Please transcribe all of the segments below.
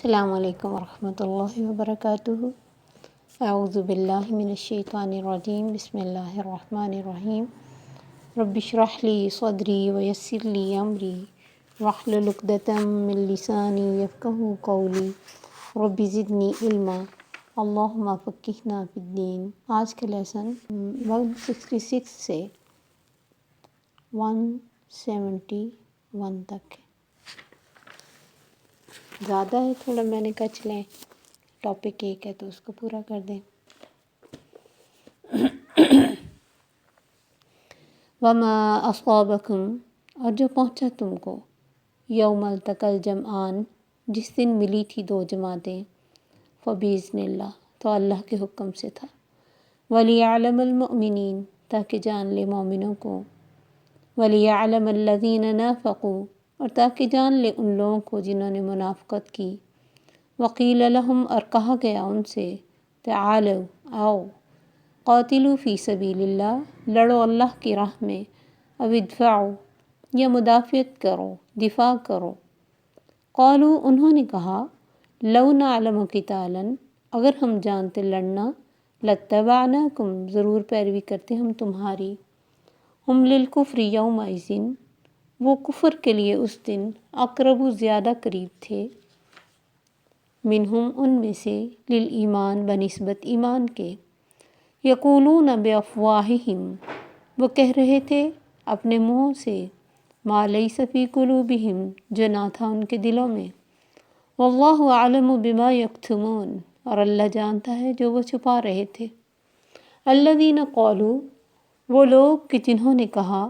السلام علیکم ورحمۃ اللہ وبرکاتہ۔ اعوذ باللہ من الشیطان الرجیم، بسم اللہ الرحمن الرحیم۔ رب اشرح لی صدری ویسر لی امری واحلل عقدۃ من لسانی یفقہوا قولی رب زدنی علما اللہم فقہنا فی الدین۔ آج کا لیسن 166 سے 171 تک ہے۔ زیادہ ہے تھوڑا، میں نے کہا چلیں ٹاپک ایک ہے تو اس کو پورا کر دیں۔ وما اصابکم، اور جو پہنچا تم کو، یوم التقی الجمعان، جس دن ملی تھی دو جماعتیں، فبإذن اللہ، تو اللہ کے حکم سے تھا، ولیعلم المؤمنین، تاکہ جان لے مومنوں کو، ولیعلم الذین نافقوا، اور تاکہ جان لے ان لوگوں کو جنہوں نے منافقت کی، وقیل لہم، اور کہا گیا ان سے، تعالوا، آؤ، قاتلوا فی سبیل اللہ، لڑو اللہ کی راہ میں، او ادفعوا، یا مدافعت کرو، دفاع کرو۔ قالوا، انہوں نے کہا، لو نعلم قتالا، اگر ہم جانتے لڑنا، لاتبعناکم، ضرور پیروی کرتے ہم تمہاری۔ ہم للکفر یومئذ، وہ کفر کے لیے اس دن، اقرب، زیادہ قریب تھے، منہم، ان میں سے، للایمان، بنسبت ایمان کے، یقولون بافواہہم، وہ کہہ رہے تھے اپنے منہوں سے، ما لیس فی قلوبہم، جو نہ تھا ان کے دلوں میں، واللہ اعلم بما یکتمون، اور اللہ جانتا ہے جو وہ چھپا رہے تھے۔ الذین قالوا، وہ لوگ کہ جنہوں نے کہا،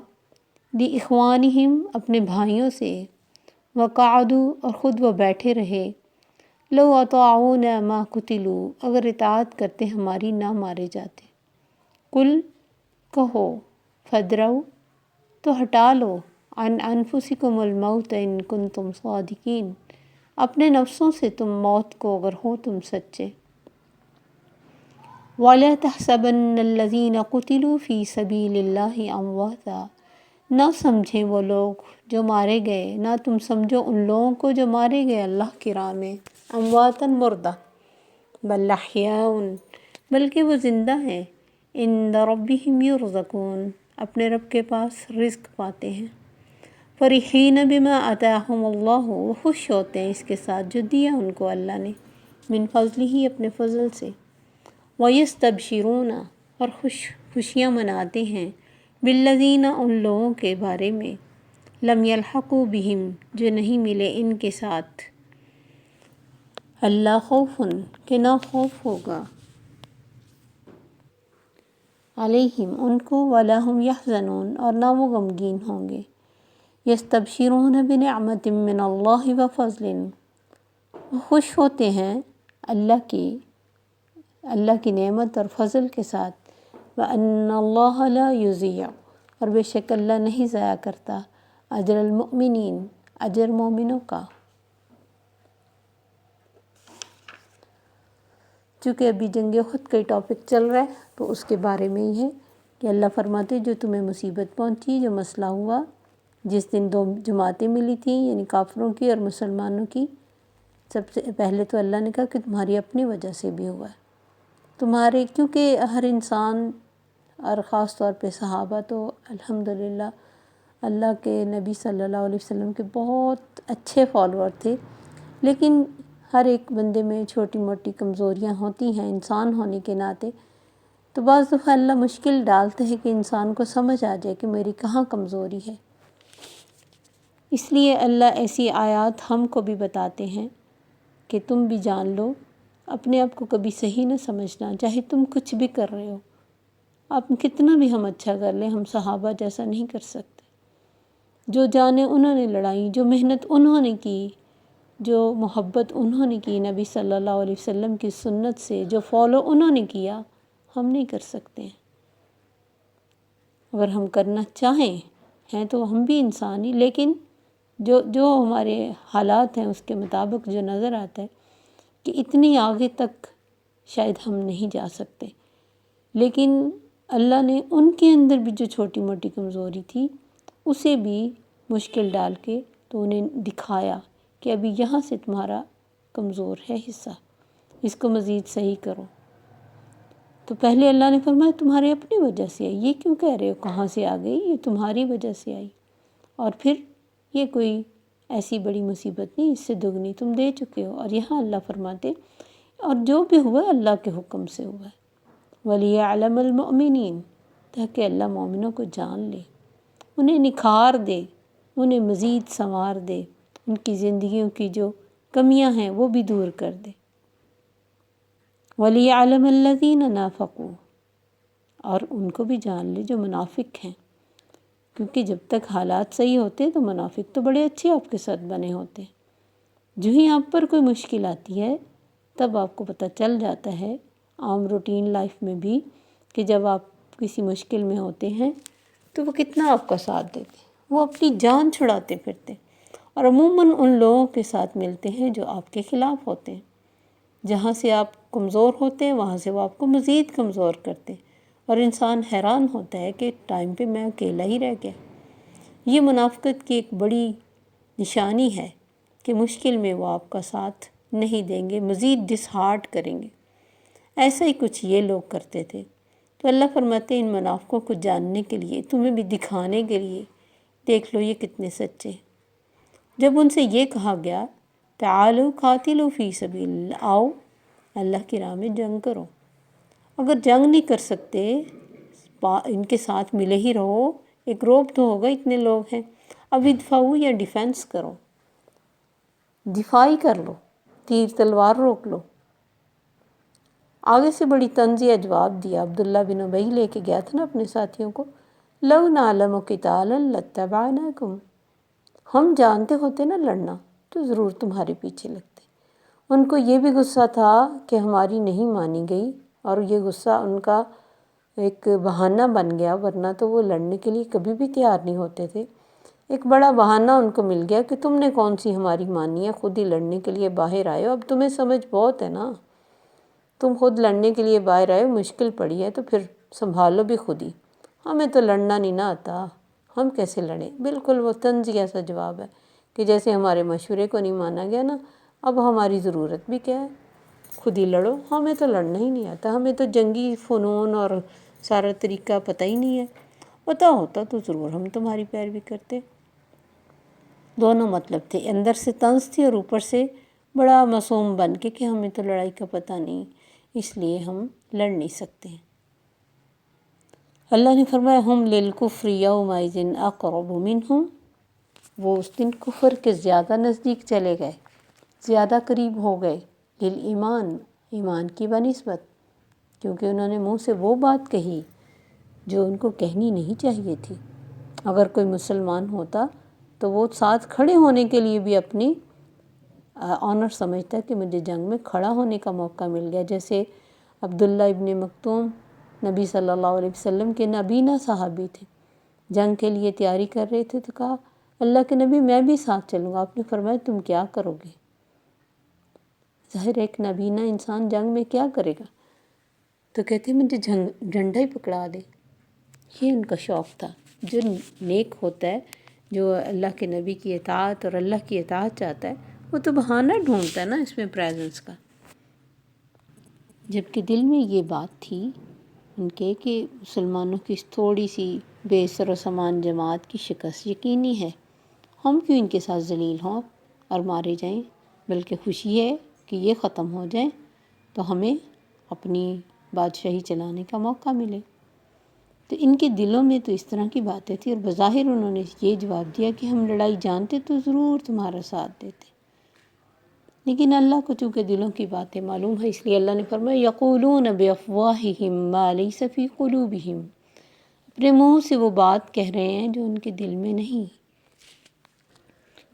لاخوانہم، اپنے بھائیوں سے، وقعدوا، اور خود وہ بیٹھے رہے، لو اطاعونا ما قتلوا، اگر اطاعت کرتے ہماری نہ مارے جاتے۔ قل، کہو، فادرؤ، تو ہٹا لو، عن انفسکم الموت ان کنتم صادقین، اپنے نفسوں سے تم موت کو اگر ہو تم سچے۔ وَلَا تَحْسَبَنَّ الَّذِينَ قُتِلُوا فِي سَبِيلِ اللَّهِ أَمْوَاتًا، نہ سمجھیں وہ لوگ جو مارے گئے، نہ تم سمجھو ان لوگوں کو جو مارے گئے اللہ کی راہ میں، امواتاً، مردہ، بل احیاء، بلکہ وہ زندہ ہیں، عند ربہم یرزقون، اپنے رب کے پاس رزق پاتے ہیں، فرحین بما آتاہم اللہ، وہ خوش ہوتے ہیں اس کے ساتھ جو دیا ان کو اللہ نے، من فضلہ، اپنے فضل سے، وَيَسْتَبْشِرُونَ، اور خوشیاں مناتے ہیں، بالذین، ان لوگوں کے بارے میں، لم یلحقوا بہم، جو نہیں ملے ان کے ساتھ، اللہ خوف، کہ نہ خوف ہوگا، علیہم، ان کو، ولا ہم یحزنون، اور نہ وہ غمگین ہوں گے۔ یستبشرون بنعمت من اللہ وفضل، وہ خوش ہوتے ہیں اللہ کی نعمت اور فضل کے ساتھ، وَأَنَّ اللَّهَ لَا يُضِيعُ، اور بے شک اللہ نہیں ضائع کرتا، اجر المؤمنین، اجر مومنوں کا۔ چونکہ ابھی جنگ احد کا ٹاپک چل رہا ہے تو اس کے بارے میں ہی ہے کہ اللہ فرماتے جو تمہیں مصیبت پہنچی، جو مسئلہ ہوا، جس دن دو جماعتیں ملی تھیں، یعنی کافروں کی اور مسلمانوں کی، سب سے پہلے تو اللہ نے کہا کہ تمہاری اپنی وجہ سے بھی ہوا ہے، تمہارے، کیونکہ ہر انسان اور خاص طور پہ صحابہ تو الحمدللہ اللہ کے نبی صلی اللہ علیہ وسلم کے بہت اچھے فالوور تھے، لیکن ہر ایک بندے میں چھوٹی موٹی کمزوریاں ہوتی ہیں انسان ہونے کے ناطے، تو بعض دفعہ اللہ مشکل ڈالتے ہیں کہ انسان کو سمجھ آ جائے کہ میری کہاں کمزوری ہے، اس لیے اللہ ایسی آیات ہم کو بھی بتاتے ہیں کہ تم بھی جان لو، اپنے آپ کو کبھی صحیح نہ سمجھنا، چاہے تم کچھ بھی کر رہے ہو، آپ کتنا بھی ہم اچھا کر لیں، ہم صحابہ جیسا نہیں کر سکتے، جو جانیں انہوں نے لڑائیں، جو محنت انہوں نے کی، جو محبت انہوں نے کی نبی صلی اللہ علیہ وسلم کی سنت سے، جو فالو انہوں نے کیا، ہم نہیں کر سکتے ہیں۔ اگر ہم کرنا چاہیں ہیں تو ہم بھی انسان ہی، لیکن جو ہمارے حالات ہیں اس کے مطابق جو نظر آتا ہے کہ اتنی آگے تک شاید ہم نہیں جا سکتے، لیکن اللہ نے ان کے اندر بھی جو چھوٹی موٹی کمزوری تھی اسے بھی مشکل ڈال کے تو انہیں دکھایا کہ ابھی یہاں سے تمہارا کمزور ہے حصہ، اس کو مزید صحیح کرو۔ تو پہلے اللہ نے فرمایا تمہاری اپنی وجہ سے آئی، یہ کیوں کہہ رہے ہو کہاں سے آ گئی، یہ تمہاری وجہ سے آئی، اور پھر یہ کوئی ایسی بڑی مصیبت نہیں، اس سے دگنی تم دے چکے ہو۔ اور یہاں اللہ فرماتے اور جو بھی ہوا اللہ کے حکم سے ہوا ہے، وَلِيَعْلَمَ الْمُؤْمِنِينَ، تاکہ اللہ مومنوں کو جان لے، انہیں نکھار دے، انہیں مزید سنوار دے، ان کی زندگیوں کی جو کمیاں ہیں وہ بھی دور کر دے۔ وَلِيَعْلَمَ الَّذِينَ نَافَقُوا، اور ان کو بھی جان لے جو منافق ہیں، کیونکہ جب تک حالات صحیح ہوتے تو منافق تو بڑے اچھے آپ کے ساتھ بنے ہوتے ہیں، جو ہی آپ پر کوئی مشکل آتی ہے تب آپ کو پتہ چل جاتا ہے عام روٹین لائف میں بھی کہ جب آپ کسی مشکل میں ہوتے ہیں تو وہ کتنا آپ کا ساتھ دیتے ہیں، وہ اپنی جان چھڑاتے پھرتے ہیں، اور عموماً ان لوگوں کے ساتھ ملتے ہیں جو آپ کے خلاف ہوتے ہیں، جہاں سے آپ کمزور ہوتے ہیں وہاں سے وہ آپ کو مزید کمزور کرتے ہیں، اور انسان حیران ہوتا ہے کہ ٹائم پہ میں اکیلا ہی رہ گیا۔ یہ منافقت کی ایک بڑی نشانی ہے کہ مشکل میں وہ آپ کا ساتھ نہیں دیں گے، مزید ڈس ہارٹ کریں گے۔ ایسا ہی کچھ یہ لوگ کرتے تھے۔ تو اللہ فرماتے ہیں ان منافقوں کو جاننے کے لیے، تمہیں بھی دکھانے کے لیے، دیکھ لو یہ کتنے سچے ہیں۔ جب ان سے یہ کہا گیا تعالوا قاتلوا فی سبیل اللہ، آؤ اللہ کی راہ میں جنگ کرو، اگر جنگ نہیں کر سکتے ان کے ساتھ ملے ہی رہو، ایک روب تو ہوگا اتنے لوگ ہیں، اب ادفعوا یا ڈیفینس کرو، دفاعی کر لو، تیر تلوار روک لو۔ آگے سے بڑی طنزیہ جواب دیا، عبداللہ بن ابی لے کے گیا تھا نا اپنے ساتھیوں کو، لو نعلم قتالا لاتبعناکم، ہم جانتے ہوتے نا لڑنا تو ضرور تمہارے پیچھے لگتے۔ ان کو یہ بھی غصہ تھا کہ ہماری نہیں مانی گئی، اور یہ غصہ ان کا ایک بہانہ بن گیا، ورنہ تو وہ لڑنے کے لیے کبھی بھی تیار نہیں ہوتے تھے۔ ایک بڑا بہانہ ان کو مل گیا کہ تم نے کون سی ہماری مانی ہے، خود ہی لڑنے کے لیے باہر آئے ہو، اب تمہیں سمجھ بہت ہے نا، تم خود لڑنے کے لیے باہر آئے ہو، مشکل پڑی ہے تو پھر سنبھالو بھی خود ہی، ہمیں تو لڑنا نہیں نہ آتا، ہم کیسے لڑیں۔ بالکل وہ طنزیہ سا جواب ہے کہ جیسے ہمارے مشورے کو نہیں مانا گیا نا، اب ہماری ضرورت بھی کیا ہے، خود ہی لڑو، ہمیں تو لڑنا ہی نہیں آتا، ہمیں تو جنگی فنون اور سارا طریقہ پتہ ہی نہیں ہے، پتہ ہوتا تو ضرور ہم تمہاری پیروی کرتے۔ دونوں مطلب تھے، اندر سے طنز تھی اور اوپر سے بڑا معصوم بن کے کہ ہمیں تو لڑائی کا پتہ نہیں، اس لیے ہم لڑ نہیں سکتے ہیں۔ اللہ نے فرمایا ہم للکفر یومئذ اقرب منہم، وہ اس دن کفر کے زیادہ نزدیک چلے گئے، زیادہ قریب ہو گئے، للایمان، ایمان کی بنسبت، کیونکہ انہوں نے منہ سے وہ بات کہی جو ان کو کہنی نہیں چاہیے تھی۔ اگر کوئی مسلمان ہوتا تو وہ ساتھ کھڑے ہونے کے لیے بھی اپنی آنر سمجھتا ہے کہ مجھے جنگ میں کھڑا ہونے کا موقع مل گیا، جیسے عبداللہ ابن مکتوم نبی صلی اللہ علیہ وسلم کے نابینا صحابی تھے، جنگ کے لیے تیاری کر رہے تھے تو کہا اللہ کے نبی میں بھی ساتھ چلوں گا، آپ نے فرمایا تم کیا کرو گے؟ ظاہر ایک نابینا انسان جنگ میں کیا کرے گا؟ تو کہتے مجھے ڈنڈا ہی پکڑا دے، یہ ان کا شوق تھا۔ جو نیک ہوتا ہے، جو اللہ کے نبی کی اطاعت اور اللہ کی اطاعت چاہتا ہے، وہ تو بہانہ ڈھونڈتا ہے نا اس میں پریزنس کا۔ جبکہ دل میں یہ بات تھی ان کے کہ مسلمانوں کی تھوڑی سی بے سر و سامان جماعت کی شکست یقینی ہے، ہم کیوں ان کے ساتھ ذلیل ہوں اور مارے جائیں، بلکہ خوشی ہے کہ یہ ختم ہو جائیں تو ہمیں اپنی بادشاہی چلانے کا موقع ملے۔ تو ان کے دلوں میں تو اس طرح کی باتیں تھیں، اور بظاہر انہوں نے یہ جواب دیا کہ ہم لڑائی جانتے تو ضرور تمہارا ساتھ دیتے، لیکن اللہ کو چونکہ دلوں کی باتیں معلوم ہے، اس لیے اللہ نے فرمایا یقولون بافواہہم ما لیس فی قلوبہم، اپنے منہ سے وہ بات کہہ رہے ہیں جو ان کے دل میں نہیں،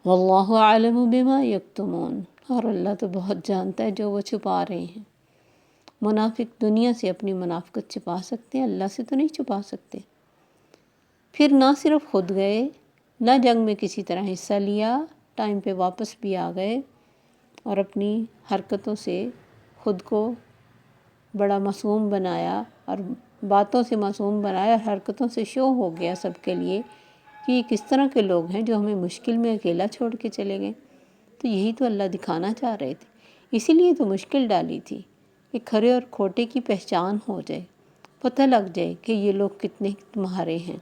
واللہ اعلم بما یکتمون، اور اللہ تو بہت جانتا ہے جو وہ چھپا رہے ہیں۔ منافق دنیا سے اپنی منافقت چھپا سکتے ہیں، اللہ سے تو نہیں چھپا سکتے۔ پھر نہ صرف خود گئے، نہ جنگ میں کسی طرح حصہ لیا، ٹائم پہ واپس بھی آ گئے، اور اپنی حرکتوں سے خود کو بڑا معصوم بنایا، اور باتوں سے معصوم بنایا، اور حرکتوں سے شو ہو گیا سب کے لیے کہ یہ کس طرح کے لوگ ہیں جو ہمیں مشکل میں اکیلا چھوڑ کے چلے گئے۔ تو یہی تو اللہ دکھانا چاہ رہے تھے اسی لیے تو مشکل ڈالی تھی کہ کھرے اور کھوٹے کی پہچان ہو جائے، پتہ لگ جائے کہ یہ لوگ کتنے تمہارے ہیں،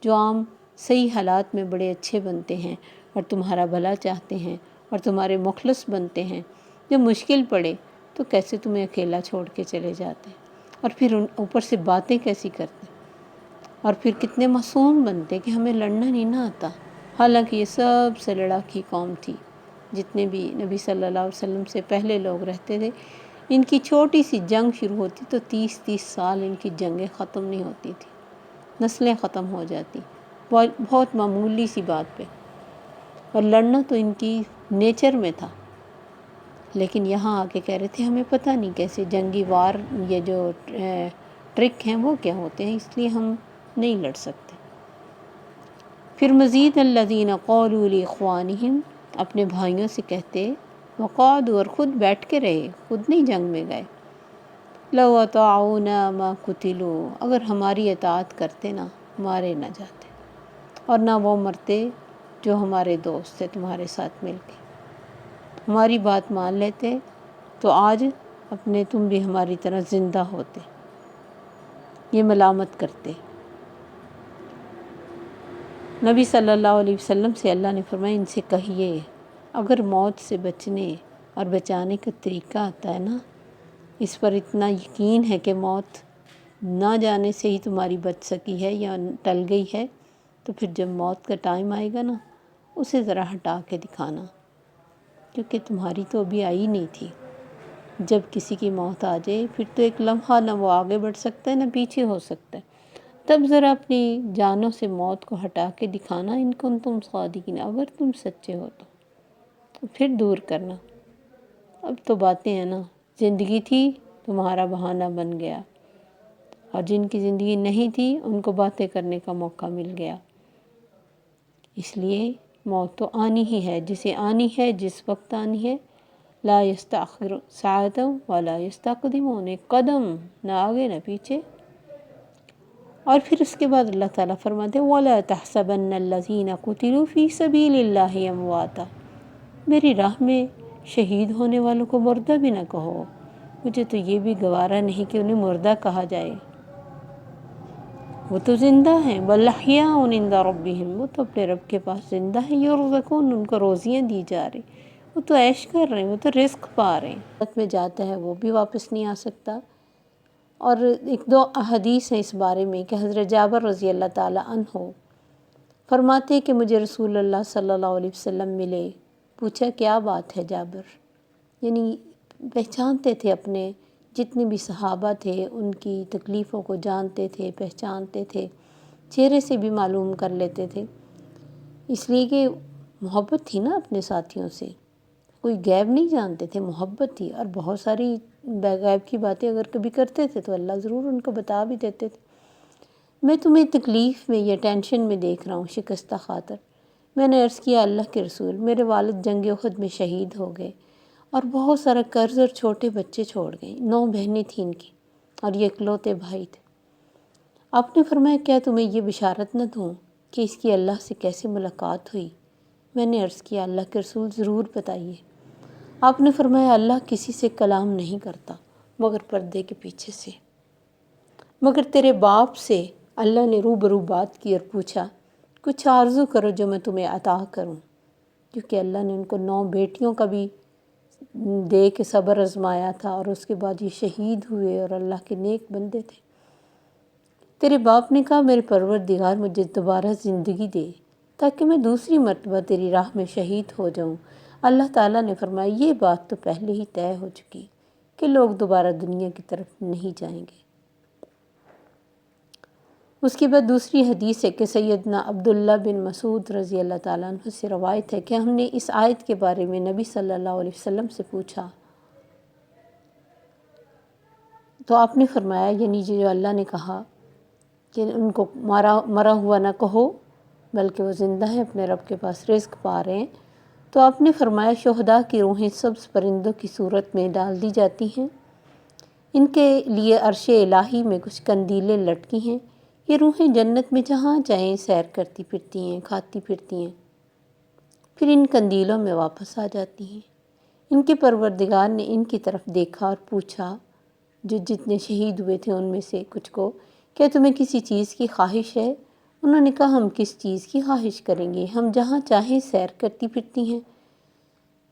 جو عام صحیح حالات میں بڑے اچھے بنتے ہیں اور تمہارا بھلا چاہتے ہیں اور تمہارے مخلص بنتے ہیں، جب مشکل پڑے تو کیسے تمہیں اکیلا چھوڑ کے چلے جاتے ہیں، اور پھر اوپر سے باتیں کیسی کرتے، اور پھر کتنے معصوم بنتے کہ ہمیں لڑنا نہیں نہ آتا، حالانکہ یہ سب سے لڑاکی قوم تھی۔ جتنے بھی نبی صلی اللہ علیہ وسلم سے پہلے لوگ رہتے تھے، ان کی چھوٹی سی جنگ شروع ہوتی تو 30 سال ان کی جنگیں ختم نہیں ہوتی تھی، نسلیں ختم ہو جاتی بہت معمولی سی بات پہ، اور لڑنا تو ان کی نیچر میں تھا۔ لیکن یہاں آ کے کہہ رہے تھے ہمیں پتہ نہیں کیسے جنگی وار، یہ جو ٹرک ہیں وہ کیا ہوتے ہیں، اس لیے ہم نہیں لڑ سکتے۔ پھر مزید الذین قالوا لاخوانہم، اپنے بھائیوں سے کہتے، وقعدوا، اور خود بیٹھ کے رہے، خود نہیں جنگ میں گئے، لو اطاعونا ما قتلوا، اگر ہماری اطاعت کرتے نا مارے نہ جاتے، اور نہ وہ مرتے جو ہمارے دوست تھے تمہارے ساتھ مل کے، ہماری بات مان لیتے تو آج اپنے تم بھی ہماری طرح زندہ ہوتے۔ یہ ملامت کرتے۔ نبی صلی اللہ علیہ وسلم سے اللہ نے فرمایا ان سے کہیے، اگر موت سے بچنے اور بچانے کا طریقہ آتا ہے نا، اس پر اتنا یقین ہے کہ موت نہ جانے سے ہی تمہاری بچ سکی ہے یا ٹل گئی ہے، تو پھر جب موت کا ٹائم آئے گا نا، اسے ذرا ہٹا کے دکھانا، کیونکہ تمہاری تو ابھی آئی نہیں تھی۔ جب کسی کی موت آ جائے پھر تو ایک لمحہ نہ وہ آگے بڑھ سکتا ہے نہ پیچھے ہو سکتا ہے، تب ذرا اپنی جانوں سے موت کو ہٹا کے دکھانا، ان کنتم صادقین، اگر تم سچے ہو تو پھر دور کرنا۔ اب تو باتیں ہیں نا، زندگی تھی تمہارا بہانہ بن گیا، اور جن کی زندگی نہیں تھی ان کو باتیں کرنے کا موقع مل گیا۔ اس لیے موت تو آنی ہی ہے، جسے آنی ہے، جس وقت آنی ہے، لا یستأخر ساعۃ ولا یستقدمون، ایک قدم نہ آگے نہ پیچھے۔ اور پھر اس کے بعد اللہ تعالیٰ فرماتے وَلَا تَحْسَبَنَّ الَّذِينَ قُتِلُوا فِي سَبِيلِ اللَّهِ أَمْوَاتًا، میری راہ میں شہید ہونے والوں کو مردہ بھی نہ کہو، مجھے تو یہ بھی گوارا نہیں کہ انہیں مردہ کہا جائے، وہ تو زندہ ہیں، بل احیاء عند ربہم، وہ تو اپنے رب کے پاس زندہ ہیں، یرزقون، ان کو روزیاں دی جا رہی، وہ تو عیش کر رہے ہیں، وہ تو رزق پا رہے ہیں۔ جنت میں جاتا ہے وہ بھی واپس نہیں آ سکتا۔ اور ایک دو احادیث ہیں اس بارے میں کہ حضرت جابر رضی اللہ تعالیٰ عنہ فرماتے کہ مجھے رسول اللہ صلی اللہ علیہ وسلم ملے، پوچھا کیا بات ہے جابر، یعنی پہچانتے تھے اپنے جتنے بھی صحابہ تھے، ان کی تکلیفوں کو جانتے تھے، پہچانتے تھے، چہرے سے بھی معلوم کر لیتے تھے، اس لیے کہ محبت تھی نا اپنے ساتھیوں سے، کوئی غیب نہیں جانتے تھے، محبت تھی، اور بہت ساری غیب کی باتیں اگر کبھی کرتے تھے تو اللہ ضرور ان کو بتا بھی دیتے تھے۔ میں تمہیں تکلیف میں یا ٹینشن میں دیکھ رہا ہوں شکستہ خاطر۔ میں نے عرض کیا اللہ کے رسول، میرے والد جنگ احد میں شہید ہو گئے اور بہت سارا قرض اور چھوٹے بچے چھوڑ گئے، 9 بہنیں تھیں ان کی اور یہ اکلوتے بھائی تھے۔ آپ نے فرمایا کیا تمہیں یہ بشارت نہ دوں کہ اس کی اللہ سے کیسے ملاقات ہوئی؟ میں نے عرض کیا اللہ کے رسول ضرور بتائیے۔ آپ نے فرمایا اللہ کسی سے کلام نہیں کرتا مگر پردے کے پیچھے سے، مگر تیرے باپ سے اللہ نے روبرو بات کی اور پوچھا کچھ آرزو کرو جو میں تمہیں عطا کروں، کیونکہ اللہ نے ان کو 9 بیٹیوں کا بھی دے کے صبر آزمایا تھا، اور اس کے بعد یہ شہید ہوئے اور اللہ کے نیک بندے تھے۔ تیرے باپ نے کہا میرے پروردگار مجھے دوبارہ زندگی دے تاکہ میں دوسری مرتبہ تیری راہ میں شہید ہو جاؤں۔ اللہ تعالیٰ نے فرمایا یہ بات تو پہلے ہی طے ہو چکی کہ لوگ دوبارہ دنیا کی طرف نہیں جائیں گے۔ اس کے بعد دوسری حدیث ہے کہ سیدنا عبداللہ بن مسعود رضی اللہ تعالیٰ عنہ سے روایت ہے کہ ہم نے اس آیت کے بارے میں نبی صلی اللہ علیہ وسلم سے پوچھا تو آپ نے فرمایا، یعنی جو اللہ نے کہا کہ ان کو مرا ہوا نہ کہو بلکہ وہ زندہ ہیں، اپنے رب کے پاس رزق پا رہے ہیں، تو آپ نے فرمایا شہداء کی روحیں سبز پرندوں کی صورت میں ڈال دی جاتی ہیں، ان کے لیے عرش الہی میں کچھ قندیلیں لٹکی ہیں، یہ روحیں جنت میں جہاں چاہیں سیر کرتی پھرتی ہیں، کھاتی پھرتی ہیں، پھر ان قندیلوں میں واپس آ جاتی ہیں۔ ان کے پروردگار نے ان کی طرف دیکھا اور پوچھا، جو جتنے شہید ہوئے تھے ان میں سے کچھ کو، کیا تمہیں کسی چیز کی خواہش ہے؟ انہوں نے کہا، ہم کس چیز کی خواہش کریں گے، ہم جہاں چاہیں سیر کرتی پھرتی ہیں۔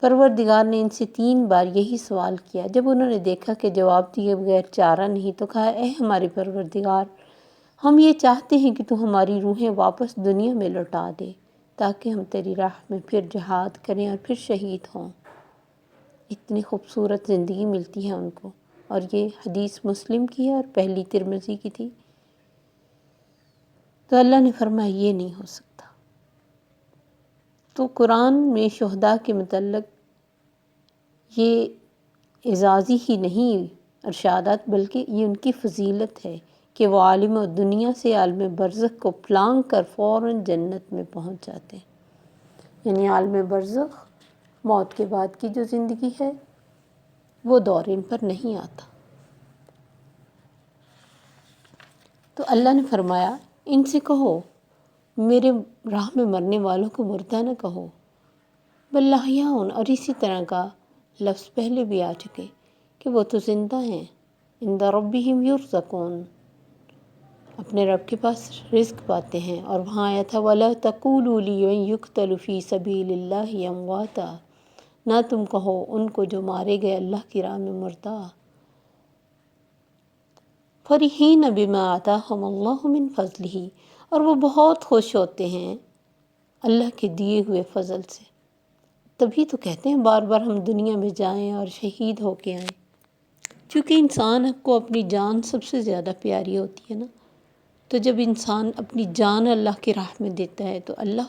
پروردگار نے ان سے 3 بار یہی سوال کیا۔ جب انہوں نے دیکھا کہ جواب دیے بغیر چارہ نہیں تو کہا، اے ہمارے پروردگار، ہم یہ چاہتے ہیں کہ تو ہماری روحیں واپس دنیا میں لوٹا دے تاکہ ہم تیری راہ میں پھر جہاد کریں اور پھر شہید ہوں۔ اتنی خوبصورت زندگی ملتی ہے ان کو، اور یہ حدیث مسلم کی ہے اور پہلی ترمذی کی تھی۔ تو اللہ نے فرمایا یہ نہیں ہو سکتا۔ تو قرآن میں شہداء کے متعلق یہ اعزازی ہی نہیں ارشادات، بلکہ یہ ان کی فضیلت ہے کہ وہ عالم دنیا سے عالم برزخ کو پلانگ کر فوراً جنت میں پہنچ جاتے ہیں۔ یعنی عالم برزخ، موت کے بعد کی جو زندگی ہے، وہ دور ان پر نہیں آتا۔ تو اللہ نے فرمایا، ان سے کہو میرے راہ میں مرنے والوں کو مردہ نہ کہو، بل احیاء، اور اسی طرح کا لفظ پہلے بھی آ چکے کہ وہ تو زندہ ہیں، عند ربہم یرزقون، اپنے رب کے پاس رزق پاتے ہیں۔ اور وہاں آیا تھا وَلَا تَقُولُوا لِمَن يُقْتَلُ فِي سَبِيلِ اللَّهِ أَمْوَاتًا، نہ تم کہو ان کو جو مارے گئے اللہ کی راہ میں مردہ۔ فَرِحِينَ بِمَا آتَاهُمُ اللَّهُ مِن فَضْلِهِ، اور وہ بہت خوش ہوتے ہیں اللہ کے دیے ہوئے فضل سے۔ تبھی تو کہتے ہیں بار بار ہم دنیا میں جائیں اور شہید ہو کے آئیں، چونکہ انسان کو اپنی جان سب سے زیادہ پیاری ہوتی ہے نا۔ تو جب انسان اپنی جان اللہ کی راہ میں دیتا ہے تو اللہ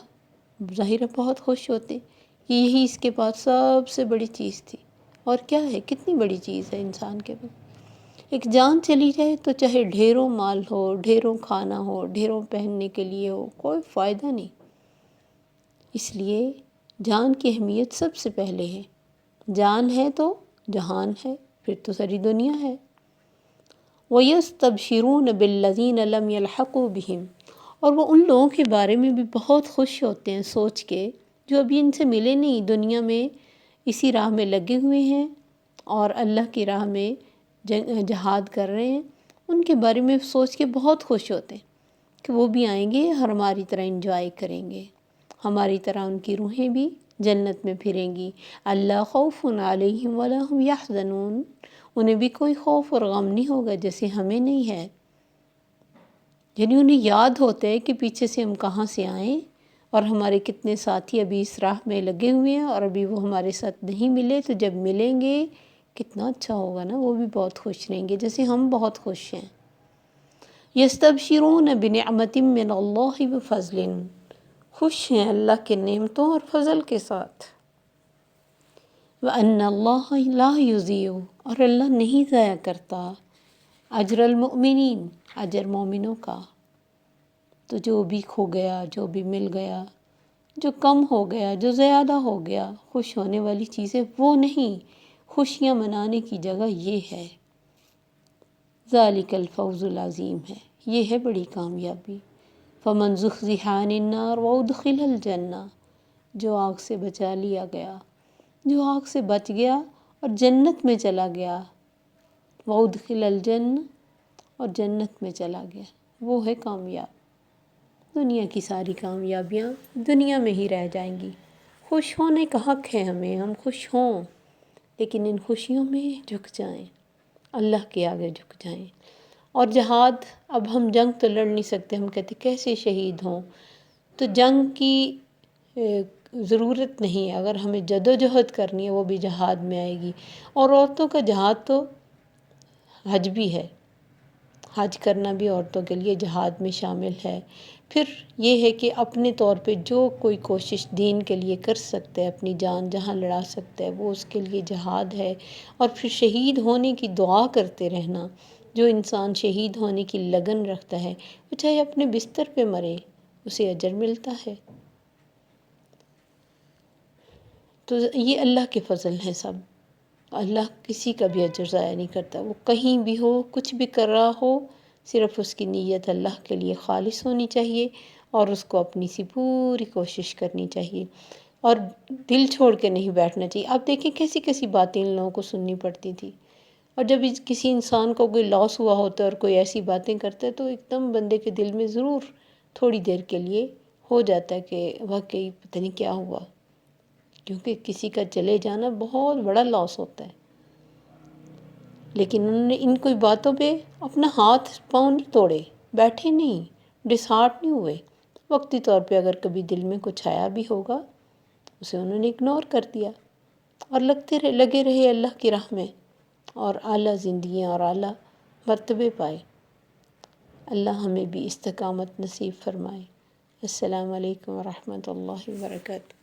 ظاہر ہے بہت خوش ہوتے ہیں کہ یہی اس کے پاس سب سے بڑی چیز تھی۔ اور کیا ہے، کتنی بڑی چیز ہے انسان کے پاس؟ ایک جان چلی جائے تو چاہے ڈھیروں مال ہو، ڈھیروں کھانا ہو، ڈھیروں پہننے کے لیے ہو، کوئی فائدہ نہیں۔ اس لیے جان کی اہمیت سب سے پہلے ہے۔ جان ہے تو جہان ہے، پھر تو ساری دنیا ہے۔ وَيَسْتَبْشِرُونَ بِالَّذِينَ لَمْ يَلْحَقُوا بِهِمْ، اور وہ ان لوگوں کے بارے میں بھی بہت خوش ہوتے ہیں سوچ کے جو ابھی ان سے ملے نہیں، دنیا میں اسی راہ میں لگے ہوئے ہیں اور اللہ کی راہ میں جہاد کر رہے ہیں۔ ان کے بارے میں سوچ کے بہت خوش ہوتے ہیں کہ وہ بھی آئیں گے اور ہماری طرح انجوائے کریں گے، ہماری طرح ان کی روحیں بھی جنت میں پھریں گی۔ اللہ خوف علیہم ولا ہم یحزنون، انہیں بھی کوئی خوف اور غم نہیں ہوگا جیسے ہمیں نہیں ہے۔ یعنی انہیں یاد ہوتا ہے کہ پیچھے سے ہم کہاں سے آئیں اور ہمارے کتنے ساتھی ابھی اس راہ میں لگے ہوئے ہیں اور ابھی وہ ہمارے ساتھ نہیں ملے، تو جب ملیں گے کتنا اچھا ہوگا نا، وہ بھی بہت خوش رہیں گے جیسے ہم بہت خوش ہیں۔ یستبشرون بنعمت من اللہ وفضل، خوش ہیں اللہ کے نعمتوں اور فضل کے ساتھ۔ وَأَنَّ اللَّهَ لَا يُضِيعُ، اور اللہ نہیں ضائع کرتا اجر المؤمنین، اجر مومنوں کا۔ تو جو بھی کھو گیا، جو بھی مل گیا، جو کم ہو گیا، جو زیادہ ہو گیا، خوش ہونے والی چیزیں وہ نہیں، خوشیاں منانے کی جگہ یہ ہے۔ ذَلِكَ الْفَوْزُ الْعَظِيمُ، ہے یہ ہے بڑی کامیابی۔ فَمَنْ زُحْزِحَ عَنِ النَّارِ وَأُدْخِلَ الْجَنَّةَ، جو آگ سے بچا لیا گیا، جو آگ سے بچ گیا اور جنت میں چلا گیا، وَأُدْخِلَ الْجَنَّةَ، اور جنت میں چلا گیا، وہ ہے کامیاب۔ دنیا کی ساری کامیابیاں دنیا میں ہی رہ جائیں گی۔ خوش ہونے کا حق ہے ہمیں، ہم خوش ہوں، لیکن ان خوشیوں میں جھک جائیں، اللہ کے آگے جھک جائیں۔ اور جہاد، اب ہم جنگ تو لڑ نہیں سکتے، ہم کہتے کیسے شہید ہوں، تو جنگ کی ضرورت نہیں ہے۔ اگر ہمیں جد و جہد کرنی ہے وہ بھی جہاد میں آئے گی۔ اور عورتوں کا جہاد تو حج بھی ہے، حج کرنا بھی عورتوں کے لیے جہاد میں شامل ہے۔ پھر یہ ہے کہ اپنے طور پہ جو کوئی کوشش دین کے لیے کر سکتا ہے، اپنی جان جہاں لڑا سکتا ہے، وہ اس کے لیے جہاد ہے۔ اور پھر شہید ہونے کی دعا کرتے رہنا، جو انسان شہید ہونے کی لگن رکھتا ہے وہ چاہے اپنے بستر پہ مرے، اسے اجر ملتا ہے۔ تو یہ اللہ کے فضل ہیں سب، اللہ کسی کا بھی اجر ضائع نہیں کرتا۔ وہ کہیں بھی ہو، کچھ بھی کر رہا ہو، صرف اس کی نیت اللہ کے لیے خالص ہونی چاہیے اور اس کو اپنی سی پوری کوشش کرنی چاہیے۔ اور دل چھوڑ کے نہیں بیٹھنا چاہیے۔ آپ دیکھیں کیسی کیسی باتیں ان لوگوں کو سننی پڑتی تھی، اور جب کسی انسان کو کوئی لاس ہوا ہوتا ہے اور کوئی ایسی باتیں کرتا ہے تو ایک دم بندے کے دل میں ضرور تھوڑی دیر کے لیے ہو جاتا ہے کہ واقعی پتہ نہیں کیا ہوا، کیونکہ کسی کا چلے جانا بہت بڑا لاس ہوتا ہے۔ لیکن انہوں نے ان کوئی باتوں پہ اپنا ہاتھ پاؤں نہیں توڑے، بیٹھے نہیں، ڈسہارٹ نہیں ہوئے۔ وقتی طور پہ اگر کبھی دل میں کچھ آیا بھی ہوگا اسے انہوں نے اگنور کر دیا اور لگے رہے اللہ کی راہ میں، اور اعلیٰ زندگیاں اور اعلیٰ مرتبے پائے۔ اللہ ہمیں بھی استقامت نصیب فرمائے۔ السلام علیکم ورحمۃ اللہ وبرکاتہ۔